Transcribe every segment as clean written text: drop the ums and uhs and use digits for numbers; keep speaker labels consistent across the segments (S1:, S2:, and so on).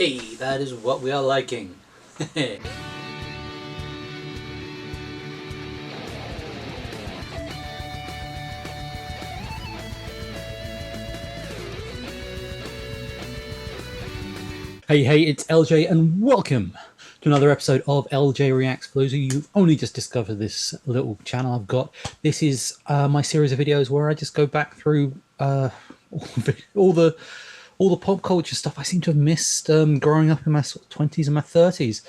S1: Hey, that is what we are liking. Hey, it's LJ, and welcome to another episode of LJ Reacts. For those of you who've only just discovered this little channel I've got, this is my series of videos where I just go back through all the all the pop culture stuff I seem to have missed growing up in my sort of 20s and my 30s.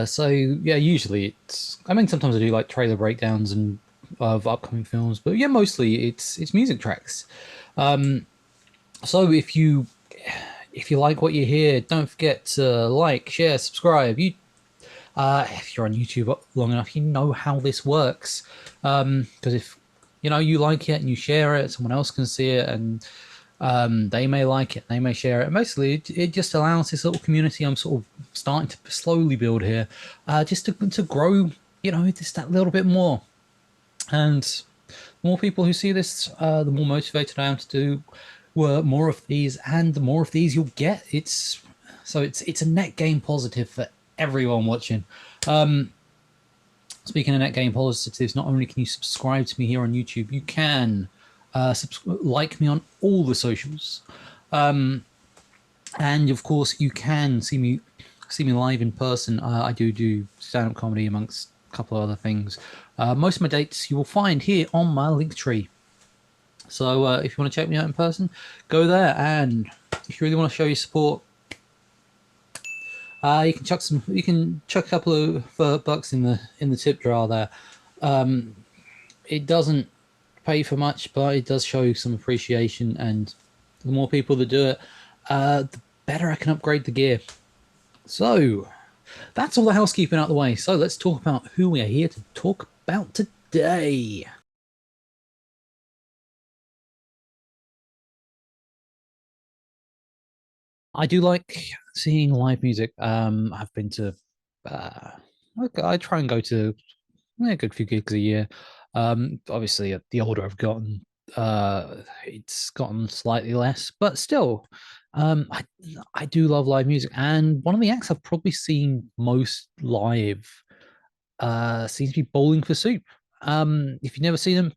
S1: So yeah, usually it's. I mean, sometimes I do like trailer breakdowns and of upcoming films, but yeah, mostly it's music tracks. So if you like what you hear, don't forget to like, share, subscribe. If you're on YouTube long enough, you know how this works. Because if you like it and you share it, someone else can see it, and they may like it, they may share it. And basically, it just allows this little community I'm sort of starting to slowly build here, just to grow. Just that little bit more. And the more people who see this, the more motivated I am to do more of these, and the more of these you'll get. It's a net gain positive for everyone watching. Speaking of net gain positives, not only can you subscribe to me here on YouTube, you can like me on all the socials, and of course you can see me live in person. I do stand-up comedy amongst a couple of other things. Most of my dates you will find here on my link tree. So if you want to check me out in person, go there. And if you really want to show your support, you can chuck a couple of bucks in the tip jar there. It doesn't pay for much, but it does show some appreciation. And the more people that do it, the better I can upgrade the gear. So that's all the housekeeping out of the way. So let's talk about who we are here to talk about today. I do like seeing live music. I've been to, uh, I try and go to a good few gigs a year. Obviously, the older I've gotten, it's gotten slightly less, but still, I I do love live music. And one of the acts I've probably seen most live, seems to be Bowling for Soup. If you've never seen them,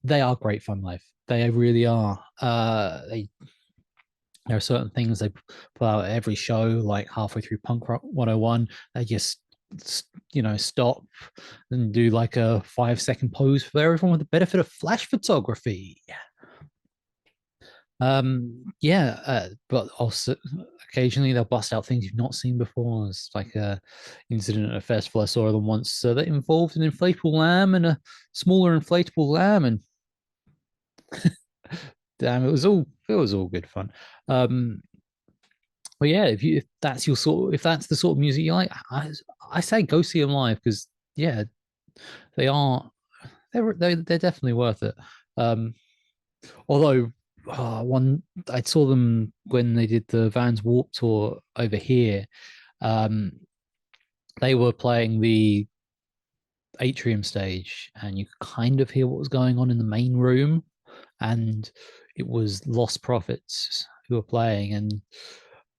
S1: they are great fun live. They really are. There are certain things they put out at every show, like halfway through Punk Rock 101, they just stop and do like a 5-second pose for everyone with the benefit of flash photography. Yeah, but also occasionally they'll bust out things you've not seen before. It's like a incident at a festival I saw them once that involved an inflatable lamb and a smaller inflatable lamb, and damn, it was all good fun. Um, But yeah, if that's the sort of music you like, I say go see them live, because yeah, they are they're definitely worth it. Um, Although one I saw them when they did the Vans Warp tour over here. Um, they were playing the atrium stage, and you could kind of hear what was going on in the main room, and it was Lost Prophets who were playing, and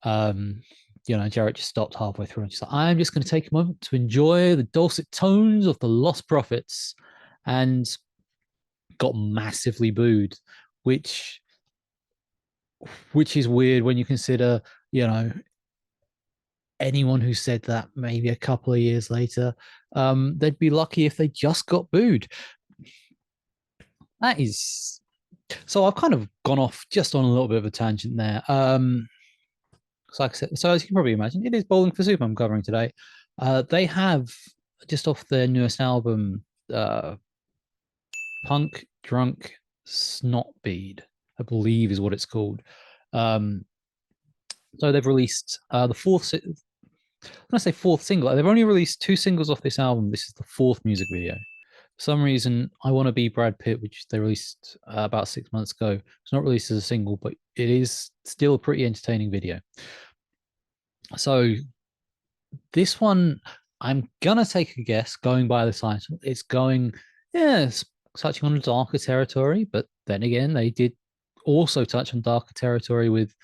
S1: um, Jarrett just stopped halfway through and just like, I'm just going to take a moment to enjoy the dulcet tones of the Lost Prophets, and got massively booed, which which is weird when you consider, you know, anyone who said that maybe a couple of years later, they'd be lucky if they just got booed. That is so. I've kind of gone off just on a little bit of a tangent there. So like I said, so as you can probably imagine, it is Bowling for Soup I'm covering today. They have just off their newest album, Punk Drunk Snotbead, I believe is what it's called. Um, so they've released the when I say fourth single, they've only released two singles off this album. This is the fourth music video. For some reason, I Want to Be Brad Pitt, which they released about 6 months ago, it's not released as a single, but it is still a pretty entertaining video. So this one, I'm gonna take a guess going by the title. It's going, yeah, it's touching on darker territory, but then again, they did also touch on darker territory with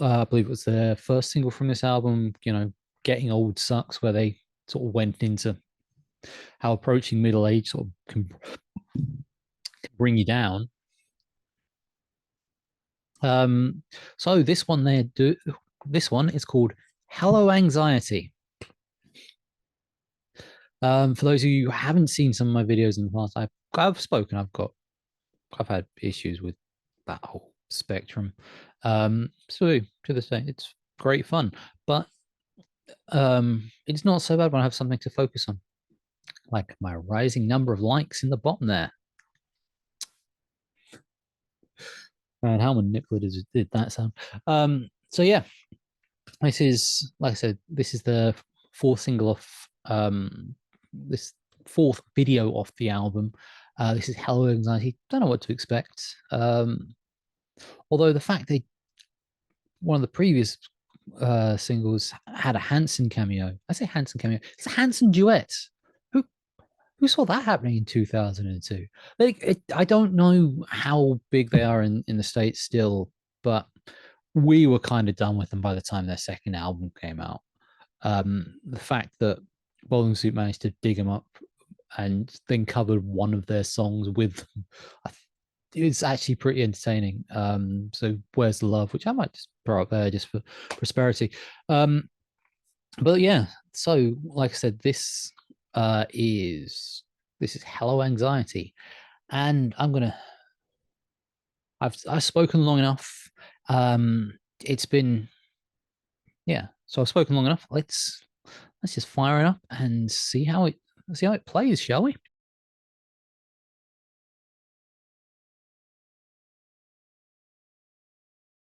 S1: I believe it was their first single from this album, Getting Old Sucks, where they sort of went into how approaching middle age sort of can bring you down. Um, so this one is called Hello Anxiety. For those of you who haven't seen some of my videos in the past, I've spoken. I've had issues with that whole spectrum. So to this day, it's great fun, but it's not so bad when I have something to focus on, like my rising number of likes in the bottom there. And how manipulative did that sound? So yeah, this is, like I said, this is the fourth single off this fourth video off the album. This is Hello Anxiety. Don't know what to expect. Although the fact they one of the previous singles had a Hanson cameo. I say Hanson cameo. It's a Hanson duet. Who who saw that happening in 2002? I don't know how big they are in the States still, but we were kind of done with them by the time their second album came out. The fact that Bowling Soup managed to dig them up and then covered one of their songs with them, it's actually pretty entertaining. So Where's the Love, which I might just throw up there just for prosperity. But yeah, so like I said, this is Hello Anxiety, and I've spoken long enough. It's been yeah, so I've spoken long enough. Let's just fire it up and see how it plays, shall we?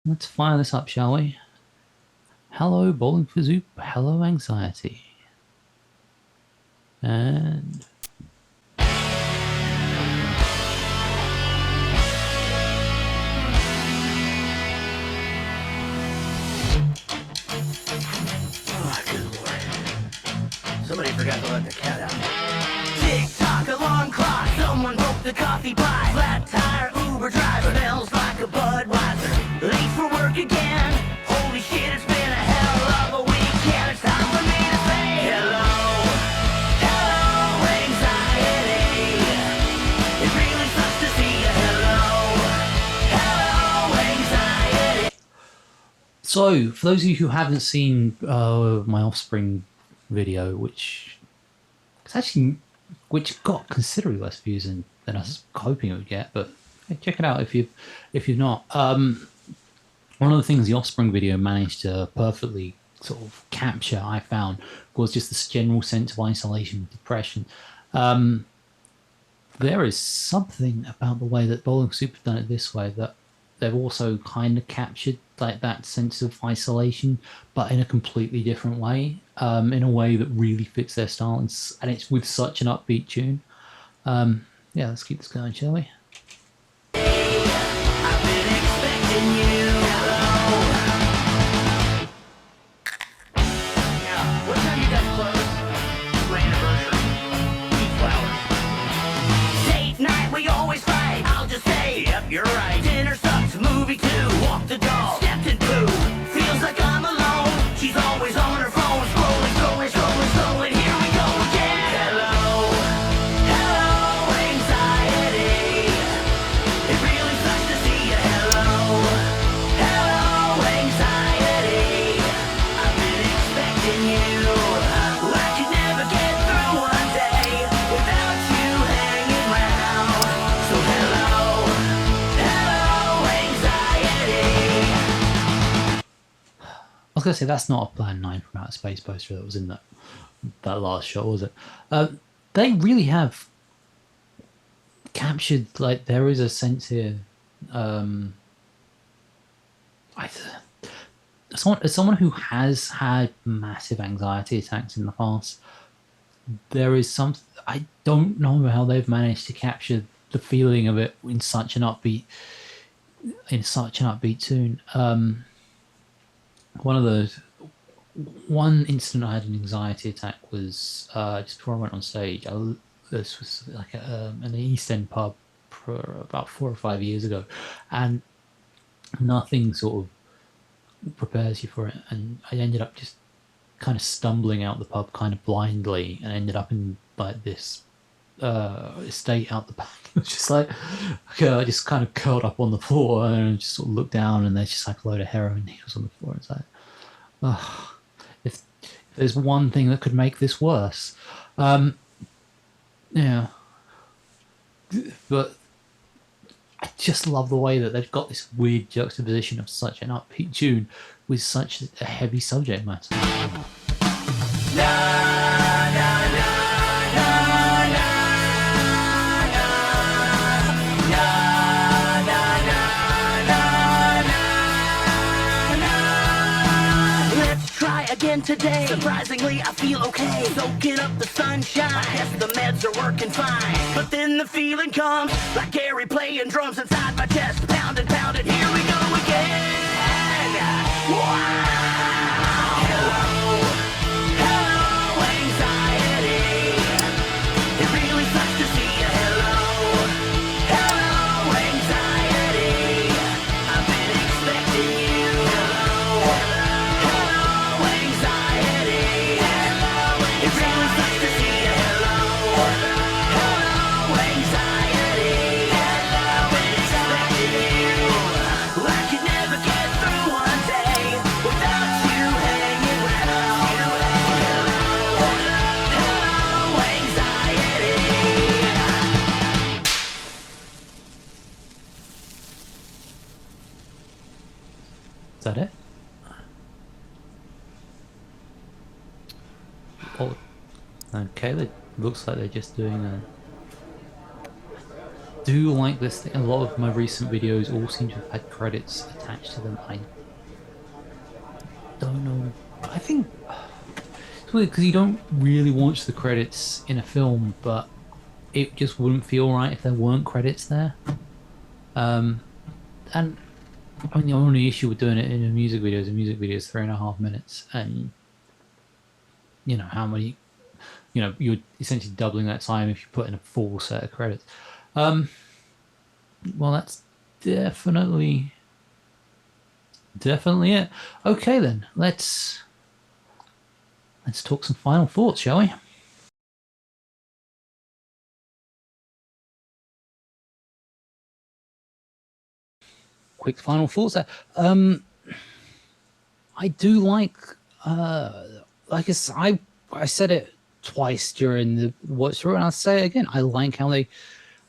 S1: Let's fire this up, shall we? Hello, Bowling for Zoop. Hello, Anxiety. And
S2: oh, good Lord. Somebody forgot to let the cat out. Tick-tock, alarm clock. Someone broke the coffee pot. Flat tire, Uber driver. Smells like a Budweiser. Late for work again. Holy shit, it's been a hell of a weekend. It's time for me to say hello. Hello, anxiety. It really sucks to see you. Hello. Hello, anxiety.
S1: so, for those of you who haven't seen my Offspring video, which got considerably less views than I was hoping it would get, but hey, check it out if you've not. One of the things the Offspring video managed to perfectly sort of capture, I found, was just this general sense of isolation and depression. There is something about the way that Bowling Soup have done it this way that they've also kind of captured like that sense of isolation, but in a completely different way, in a way that really fits their style, and it's with such an upbeat tune. Yeah, let's keep this going, shall we?
S2: I've been expecting you. Hello. Yeah. What time you guys close? Your anniversary. Eat flowers. Date night, we always fight. I'll just say, yep, you're right. Dinner sucks, movie too. Walk the dog. Stepped in poo. Feels like I'm alone. She's always on her phone. Scrolling, scrolling, scrolling, scrolling. Here we go again. Hello. Hello, anxiety. It really sucks to see you. Hello. Hello, anxiety. I've been expecting you. I could never get through one day without you hanging round. So hello. Hello, anxiety.
S1: I was gonna say that's not a Plan 9 from Outer Space poster that was in that last shot, was it? They really have captured, like, there is a sense here. I, as someone who has had massive anxiety attacks in the past, there is some. I don't know how they've managed to capture the feeling of it in such an upbeat tune. One incident I had an anxiety attack was just before I went on stage. This was like an East End pub for about 4 or 5 years ago, and nothing sort of prepares you for it. And I ended up just kind of stumbling out the pub kind of blindly and ended up in like this estate out the back. It was just like, okay, I just kind of curled up on the floor and just sort of looked down, and there's just like a load of heroin needles on the floor. It's like, oh, if there's one thing that could make this worse. Yeah. But I just love the way that they've got this weird juxtaposition of such an upbeat tune with such a heavy subject matter.
S2: Again today, surprisingly I feel okay, soaking up the sunshine. I guess the meds are working fine, but then the feeling comes like Gary playing drums inside my chest, pounding, pounding. Here we go again. Wow. Hello, hello, anxiety. It really sucks to see you. Hello, hello, anxiety. I've been expecting you. Hello, hello, anxiety. It really sucks to see you. Hello, hello, anxiety. I've been expecting you. I could never get through one day without you hanging around. Hello, hello, anxiety.
S1: Is that it? Oh, okay. It looks like they're just doing a. Do like this thing. A lot of my recent videos all seem to have had credits attached to them. I don't know. I think it's weird because you don't really watch the credits in a film, but it just wouldn't feel right if there weren't credits there. And I mean, the only issue with doing it in a music video is 3.5 minutes, and you know how many, you're essentially doubling that time if you put in a full set of credits. Well, that's definitely it. Okay, then let's talk some final thoughts, shall we? Quick final thoughts there. I do like I said it twice during the watch through, and I'll say it again. I like how they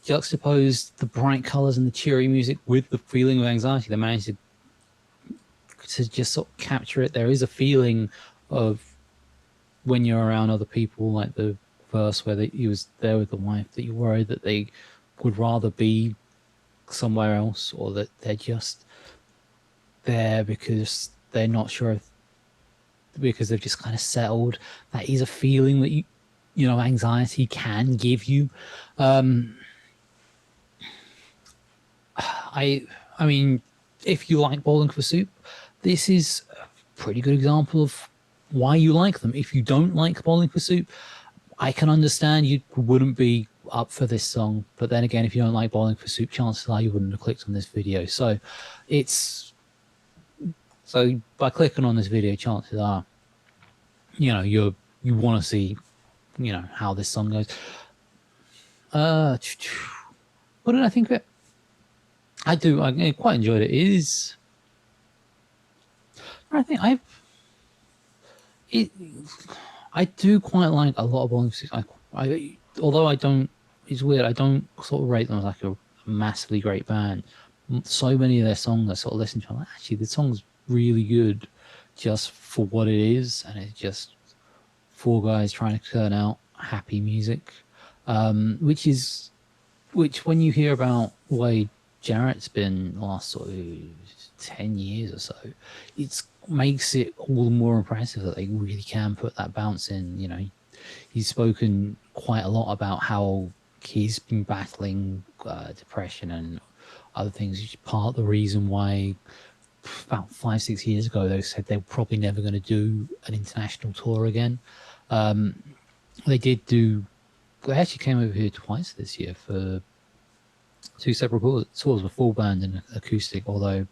S1: juxtapose the bright colors and the cheery music with the feeling of anxiety. They managed to just sort of capture it. There is a feeling of when you're around other people, like the verse where he was there with the wife, that you're worried that they would rather be somewhere else, or that they're just there because they're not sure if, because they've just kind of settled. That is a feeling that anxiety can give you. I mean, if you like Bowling for Soup, this is a pretty good example of why you like them. If you don't like Bowling for Soup, I can understand you wouldn't be up for this song. But then again, if you don't like Bowling for Soup, chances are you wouldn't have clicked on this video. So by clicking on this video, chances are, you want to see, how this song goes. What did I think of it? I quite enjoyed it. I do quite like a lot of Bowling for Soup. Although I don't, it's weird, I don't sort of rate them as like a massively great band. So many of their songs I sort of listen to, I'm like, actually, the song's really good just for what it is, and it's just four guys trying to turn out happy music, which when you hear about the way Jarrett's been the last sort of 10 years or so, it makes it all the more impressive that they really can put that bounce in. He's spoken quite a lot about how he's been battling depression and other things, which is part of the reason why about 5-6 years ago they said they were probably never going to do an international tour again. They actually came over here twice this year for two separate tours with full band and acoustic, although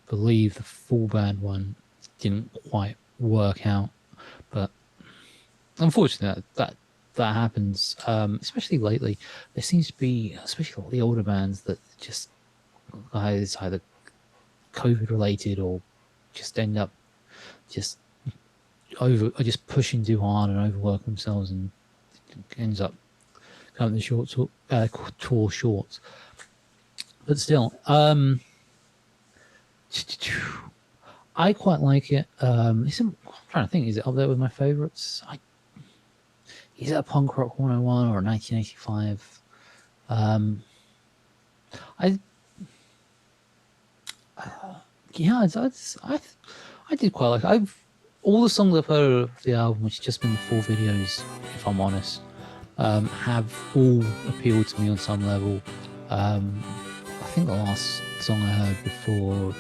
S1: believe the full band one didn't quite work out, but unfortunately that happens, especially lately. There seems to be, especially the older bands, that just it's either COVID related or just end up just pushing too hard and overwork themselves, and ends up cutting the tour short. But still, I quite like it. I'm trying to think, is it up there with my favorites? Is it a punk rock 101 or a 1985? I did quite like it. All the songs I've heard of the album, which has just been the 4 videos, if I'm honest, have all appealed to me on some level. I think the last song I heard before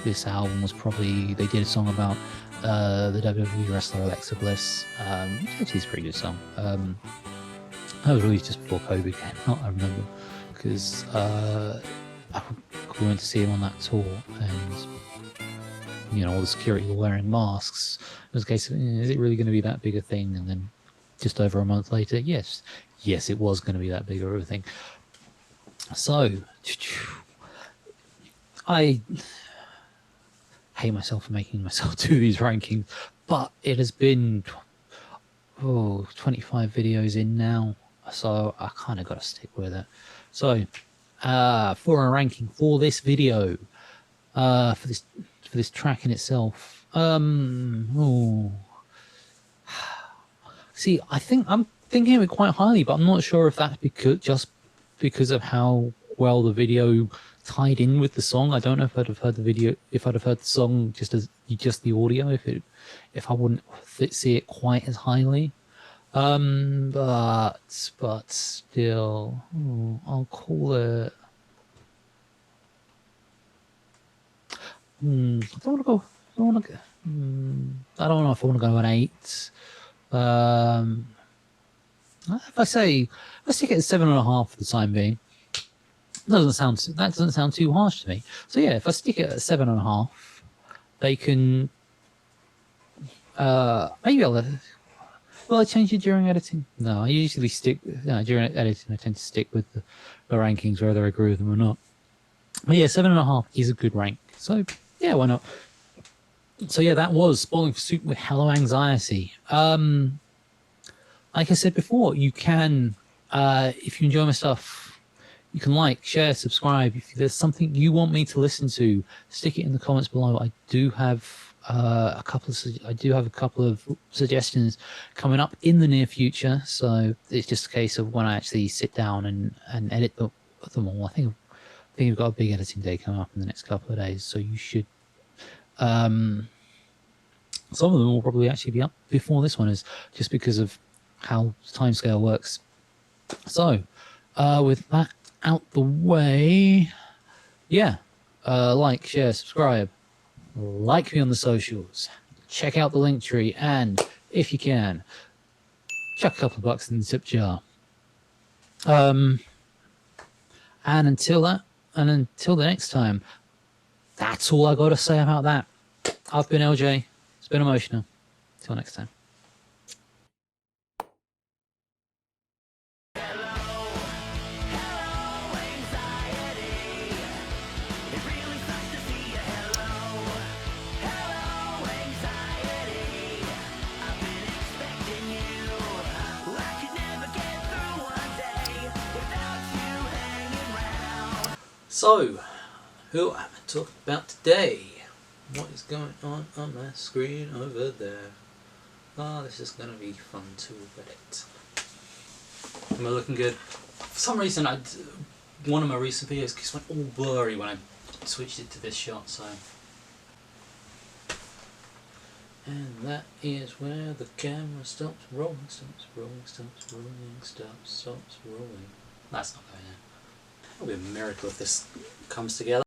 S1: this album was probably, they did a song about the WWE wrestler Alexa Bliss, which actually is a pretty good song. That was released just before COVID came out, I remember, because we went to see him on that tour, and all the security were wearing masks. It was a case of, is it really going to be that big a thing? And then just over a month later, yes, it was going to be that big of a thing. So I hate myself for making myself do these rankings, but it has been 25 videos in now, so I kind of got to stick with it. So for a ranking for this video, for this track in itself, see, I think I'm thinking of it quite highly, but I'm not sure if that's because of how well the video tied in with the song. I don't know if I'd have heard the video, if I'd have heard the song just the audio, if I wouldn't see it quite as highly. But still, I'll call it. I don't want to go. I don't know if I want to go an 8. If I stick it at 7.5 for the time being, that doesn't sound too harsh to me. So yeah, if I stick it at 7.5, they can. Maybe will I change it during editing? No, I usually stick. During editing, I tend to stick with the rankings, whether I agree with them or not. But yeah, 7.5 is a good rank. So yeah, why not? So yeah, that was Spoiling for Soup with Hello Anxiety. Like I said before, you can, if you enjoy my stuff, you can like, share, subscribe. If there's something you want me to listen to, stick it in the comments below. I do have a couple of suggestions coming up in the near future. So it's just a case of when I actually sit down and edit them all. I think we've got a big editing day coming up in the next couple of days. So you should. Some of them will probably actually be up before this one is, just because of how timescale works. So, with that out the way, yeah, like, share, subscribe, like me on the socials, check out the link tree, and if you can, chuck a couple of bucks in the tip jar. And until the next time, that's all I got to say about that. I've been LJ. It's been emotional. Till next time. So, who am I talking about today? What is going on my screen over there? Oh, this is going to be fun to edit. Am I looking good? For some reason, one of my recent videos just went all blurry when I switched it to this shot, so... And that is where the camera stops rolling. That's not going in. It'll be a miracle if this comes together.